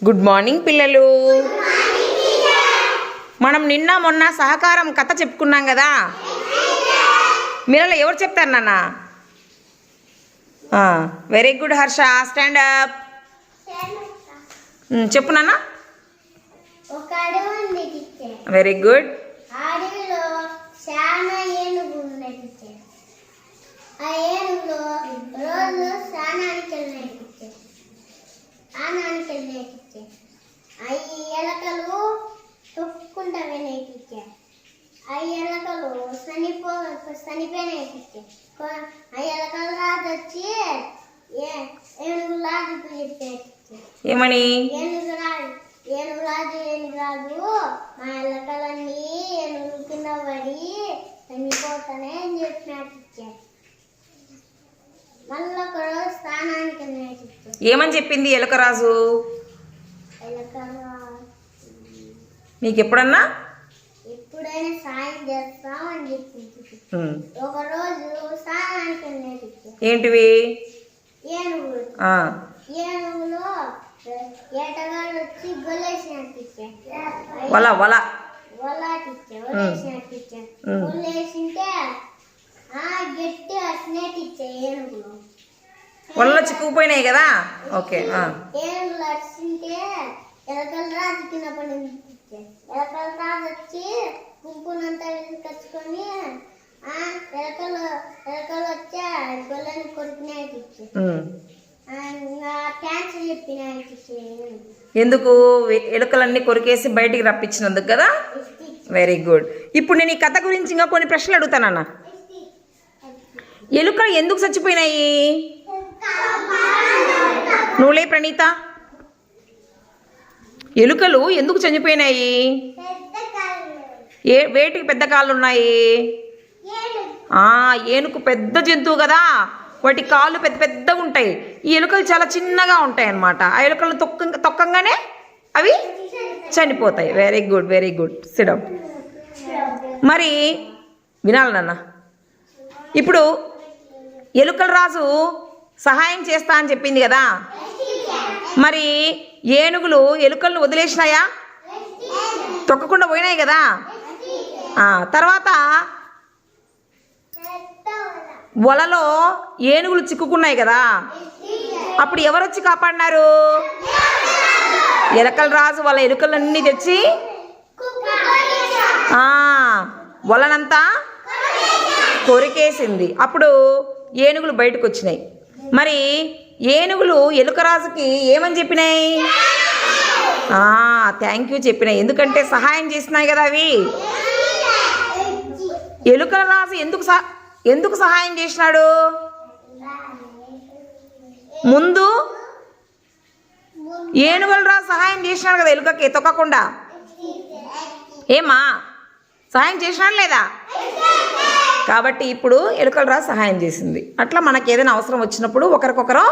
Good morning పిల్లలు. మనం నిన్న మొన్న సహకారం కథ చెప్పుకున్నాం కదా. మీరలా ఎవరు చెప్తారు నాన్న? Very good Harsha, stand up. చెప్పు నాన్న. Very good. ఎలకలు తొక్కుంటా వినేటిచ్చే ఆ ఎలకలు చనిపోయినాయిచ్చే ఆ ఎలకలు రాజు వచ్చి ఏనుగు రాజు చెప్పేటిచ్చే. ఏమని? ఏనుగు రాజు మా ఎలకలన్నీ ఏనుగు కింద పడి చనిపోతానే అని చెప్పినట్టిచ్చే. మళ్ళీ ఒక రోజు స్థానానికి నేటిచ్చే. ఏమని చెప్పింది ఎలకరాజు? నీకు ఎప్పుడైనా సాయం చేస్తామని చెప్పింది. ఒక రోజు స్నానానికి ఏంటివి? ఏనుగులో ఏటగాడు వచ్చి గొల్లేసినట్టిచ్చే. వలేసినట్టిచ్చే. గొల్లేసింటే గట్టి వచ్చినట్టిచ్చే ఏనుగులు. వలలో చిక్కుకుపోయినాయి కదా. ఓకే. ఏనుగులు వచ్చింటే ఎలకల రాజు కింద పడింది. ఎలకల రాజు వచ్చి గుంపునంతా కచ్చుకొని ఎలకలు వచ్చి గొల్లని కొరికినాయిటిచ్చే. థ్యాంక్స్ చెప్పినాయిటిచ్చే. ఎందుకు? ఎలుకలన్నీ కొరికేసి బయటికి రప్పించినందుకు కదా. Very good. ఇప్పుడు నేను ఈ కథ గురించి ఇంకా కొన్ని ప్రశ్నలు అడుగుతానన్న. ఎలుకలు ఎందుకు చచ్చిపోయినాయి? నువ్వులే ప్రణీత. ఎలుకలు ఎందుకు చనిపోయినాయి? వేటికి పెద్ద కాళ్ళు ఉన్నాయి? ఏనుగు పెద్ద జంతువు కదా, వాటి కాళ్ళు పెద్ద పెద్దగా ఉంటాయి. ఈ ఎలుకలు చాలా చిన్నగా ఉంటాయి అన్నమాట. ఆ ఎలుకలు తొక్కంగానే అవి చనిపోతాయి. Very good, very good. Sit down. మరి వినాలి నాన్న. ఇప్పుడు ఎలుకల రాజు సహాయం చేస్తా అని చెప్పింది కదా. మరి ఏనుగులు ఎలుకలను వదిలేసినాయా? తొక్కకుండా పోయినాయి కదా. తర్వాత వలలో ఏనుగులు చిక్కుకున్నాయి కదా. అప్పుడు ఎవరు వచ్చి కాపాడినారు? ఎలకల రాజు వాళ్ళ ఎలుకలన్నీ తెచ్చి వలనంతా కొరికేసింది. అప్పుడు ఏనుగులు బయటకు వచ్చినాయి. మరి ఏనుగులు ఎలుకరాజుకి ఏమని చెప్పినాయి? Thank you చెప్పినాయి. ఎందుకంటే సహాయం చేసినాయి కదా అవి. ఎలుకల రాజు ఎందుకు సహాయం చేసినాడు? ముందు ఏనుగుల రాజు సహాయం చేసినాడు కదా ఎలుకకి తొక్కకుండా. ఏమా సహాయం చేసినాడు లేదా? కాబట్టి ఇప్పుడు ఎలుకల రాజు సహాయం చేసింది. అట్లా మనకి ఏదైనా అవసరం వచ్చినప్పుడు ఒకరికొకరు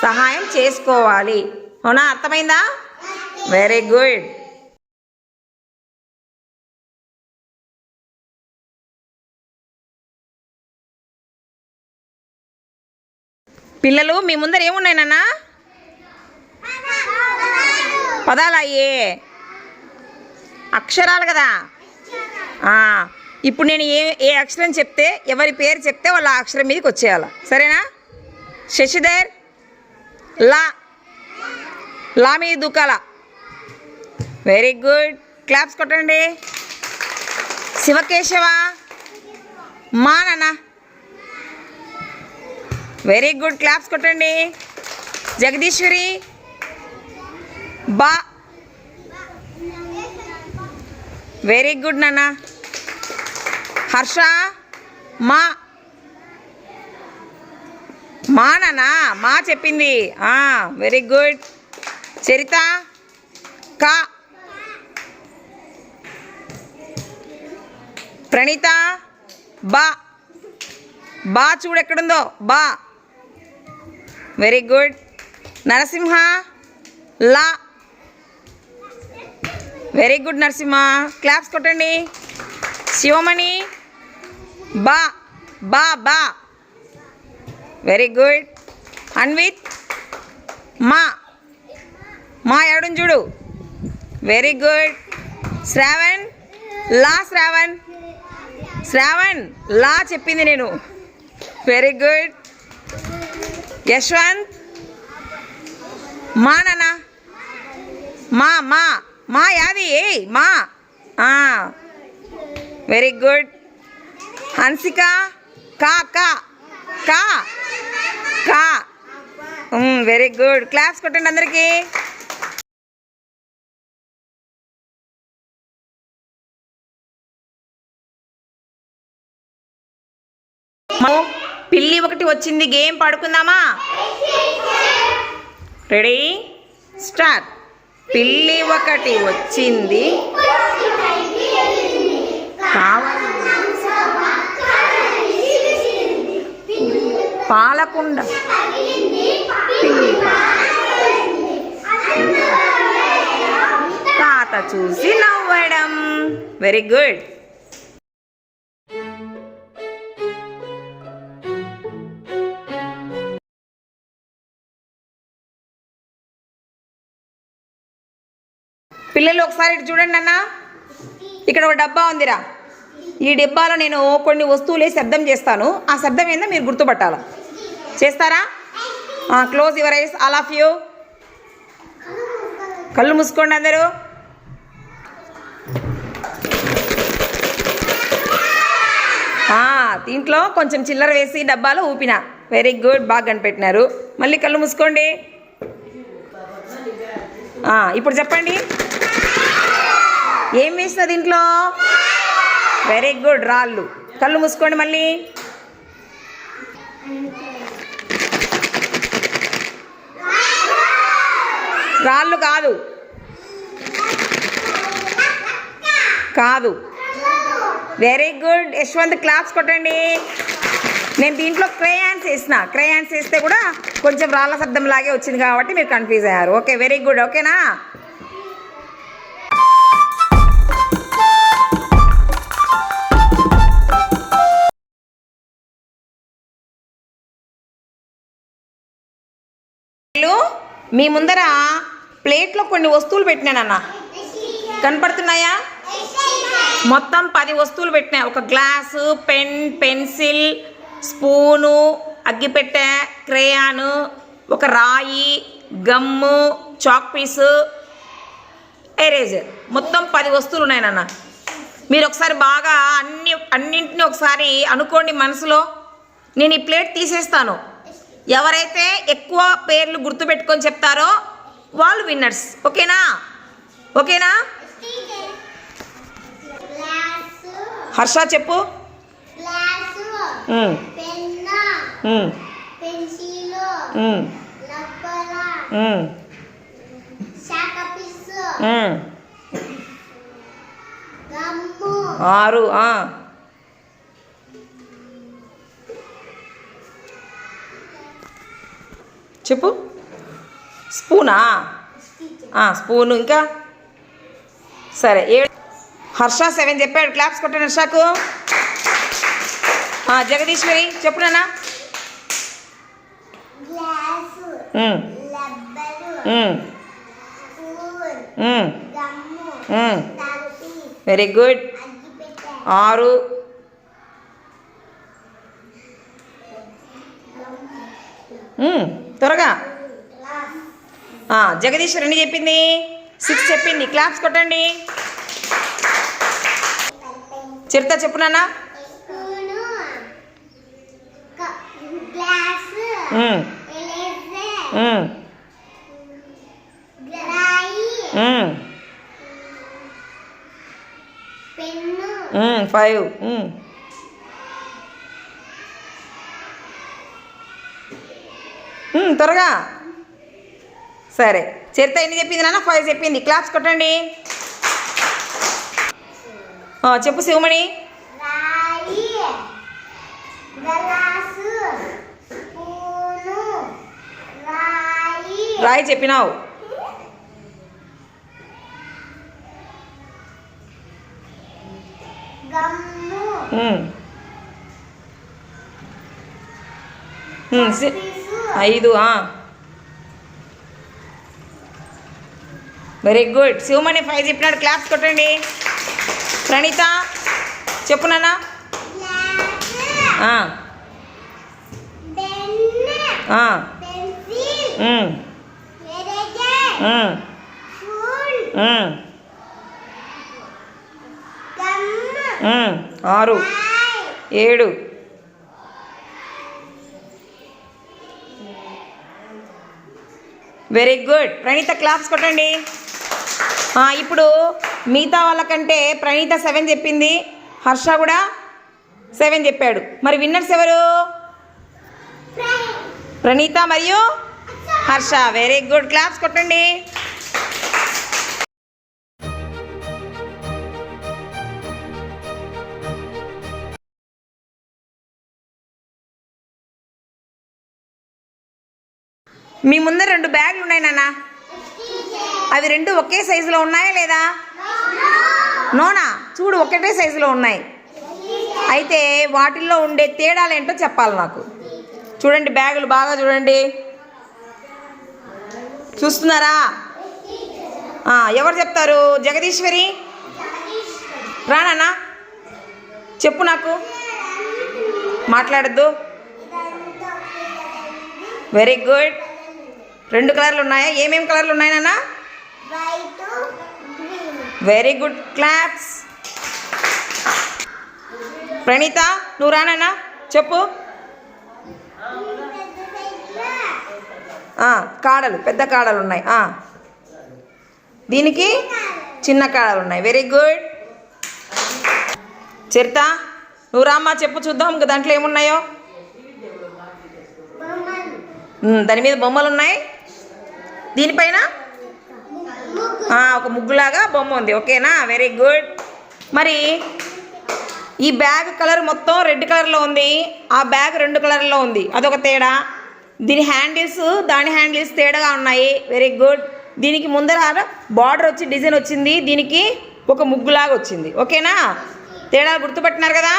సహాయం చేసుకోవాలి. అవునా? అర్థమైందా? Very good. పిల్లలు మీ ముందర ఏమున్నాయి నాన్న? పదాలయ్యే అక్షరాలు కదా. ఇప్పుడు నేను ఏ అక్షరం చెప్తే ఎవరి పేరు చెప్తే వాళ్ళ అక్షరం మీదకి వచ్చేయాలి. సరేనా? శశిధర్ లా మీద దూకాల. Very good. క్లాప్స్ కొట్టండి. శివకేశవ మా నాన్న. Very good. క్లాప్స్ కొట్టండి. జగదీశ్వరి బా. వెరీ గుడ్ నాన్న. హర్ష మా నాన్న. మా చెప్పింది. Very good. చరిత కా. ప్రణీత బా చూడు ఎక్కడుందో. బా. Very good. నరసింహ లా. Very good Narasimha. క్లాప్స్ కొట్టండి. శివమణి బా. Very good. అన్విత్ మా ఎవడని చూడు. Very good. శ్రావణ్ లా. శ్రావణ్ లా చెప్పింది నేను. Very good. యశ్వంత్ మా నాన్న. మా యాది మా. Very good. హన్సిక కా కా కా కా. Very good. క్లాప్స్ కొట్టండి అందరికీ. పిల్లి ఒకటి వచ్చింది, గేమ్ పాడుకుందామా? Ready start. పిల్లి ఒకటి వచ్చింది పాలకుండ తాత చూసి నవ్వడం. Very good. పిల్లలు ఒకసారి ఇటు చూడండి అన్న. ఇక్కడ ఒక డబ్బా ఉందిరా. ఈ డబ్బాలో నేను కొన్ని వస్తువులే శబ్దం చేస్తాను. ఆ శబ్దం ఏందో మీరు గుర్తుపట్టాలి. చేస్తారా? Close your eyes all of you. కళ్ళు మూసుకోండి అందరూ. దీంట్లో కొంచెం చిల్లర వేసి డబ్బాలో ఊపిన. Very good. బాగా కనిపెట్టినారు. మళ్ళీ కళ్ళు మూసుకోండి. ఇప్పుడు చెప్పండి ఏం వేసిన దీంట్లో? Very good. రాళ్ళు. కళ్ళు మూసుకోండి మళ్ళీ. రాళ్ళు కాదు కాదు. Very good. యశ్వంత్ క్లాప్స్ కొట్టండి. నేను దీంట్లో క్రేయాన్స్ వేసిన. క్రేయాన్స్ వేస్తే కూడా కొంచెం రాళ్ళ శబ్దం లాగే వచ్చింది కాబట్టి మీరు కన్ఫ్యూజ్ అయ్యారు. Okay very good. ఓకేనా? మీ ముందర ప్లేట్లో కొన్ని వస్తువులు పెట్టినానన్న. కనపడుతున్నాయా? మొత్తం 10 వస్తువులు పెట్టినా. ఒక గ్లాసు, పెన్, పెన్సిల్, స్పూను, అగ్గిపెట్టె, క్రేయాను, ఒక రాయి, గమ్ము, చాక్ పీసు, ఎరేజర్. మొత్తం 10 వస్తువులు ఉన్నాయి నాన్న. మీరు ఒకసారి బాగా అన్నింటినీ ఒకసారి అనుకోండి మనసులో. నేను ఈ ప్లేట్ తీసేస్తాను. ఎవరైతే ఎక్కువ పేర్లు గుర్తుపెట్టుకొని చెప్తారో వాళ్ళు విన్నర్స్. ఓకేనా? ఓకేనా? హర్ష చెప్పు. ఆరు. చెప్పు. స్పూనా? స్పూను. ఇంకా సరే 7. హర్ష 7 చెప్పాడు. క్లాప్స్ కొట్టాను హర్షకు. జగదీశ్వరి చెప్పు నాన్న. Very good. 6. త్వరగా. జగదీశ్వరి ఎన్ని చెప్పింది? 6 చెప్పింది. క్లాప్స్ కొట్టండి. చెప్తా చెప్పు నాన్న. పెన్ను 5. త్వరగా. సరే చరిత ఎన్ని చెప్పింది నాన్న? 5 చెప్పింది. క్లాప్స్ కొట్టండి. చెప్పు శివమణి. రాయి, గ్లాసు, స్పూను, రాయి చెప్పినావు. గమ్ము, 5. Very good. శివమణి 5 చెప్పినాడు, క్లాప్స్ కొట్టండి. ప్రణీత చెప్పు నాన్న. ఆ, ఆ, ఉమ్, 6 7. Very good. ప్రణీత క్లాప్స్ కొట్టండి. ఇప్పుడు మిగతా వాళ్ళకంటే ప్రణీత 7 చెప్పింది, హర్ష కూడా 7 చెప్పాడు. మరి విన్నర్స్ ఎవరు? ప్రణీత మరియు హర్ష. వెరీ గుడ్, క్లాప్స్ కొట్టండి. మీ ముందర 2 బ్యాగులు ఉన్నాయి నాన్న. అవి 2 ఒకే సైజులో ఉన్నాయా లేదా? నోనా, చూడు ఒకటే సైజులో ఉన్నాయి. అయితే వాటిల్లో ఉండే తేడాలు ఏంటో చెప్పాలి నాకు. చూడండి బ్యాగులు బాగా చూడండి. చూస్తున్నారా? ఎవరు చెప్తారు? జగదీశ్వరి రానా, చెప్పు నాకు. మాట్లాడద్దు. Very good. 2 కలర్లు ఉన్నాయా? ఏమేమి కలర్లు ఉన్నాయి నాన్న? Very good, claps. ప్రణీత నువ్వు రానా, చెప్పు. కాడలు, పెద్ద కాడలు ఉన్నాయి. దీనికి చిన్న కాడలు ఉన్నాయి. Very good. చరిత నువ్వు రామ్మా, చెప్పు చూద్దాం దాంట్లో ఏమున్నాయో. దాని మీద బొమ్మలు ఉన్నాయి. దీనిపైన ఒక ముగ్గులాగా బొమ్మ ఉంది. ఓకేనా? Very good. మరి ఈ బ్యాగ్ కలర్ మొత్తం రెడ్ కలర్లో ఉంది, ఆ బ్యాగ్ 2 కలర్లో ఉంది. అదొక తేడా. దీని హ్యాండిల్స్ దాని హ్యాండిల్స్ తేడాగా ఉన్నాయి. Very good. దీనికి ముందర బార్డర్ వచ్చి డిజైన్ వచ్చింది, దీనికి ఒక ముగ్గులాగా వచ్చింది. ఓకేనా? తేడా గుర్తుపట్టినారు కదా?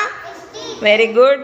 Very good.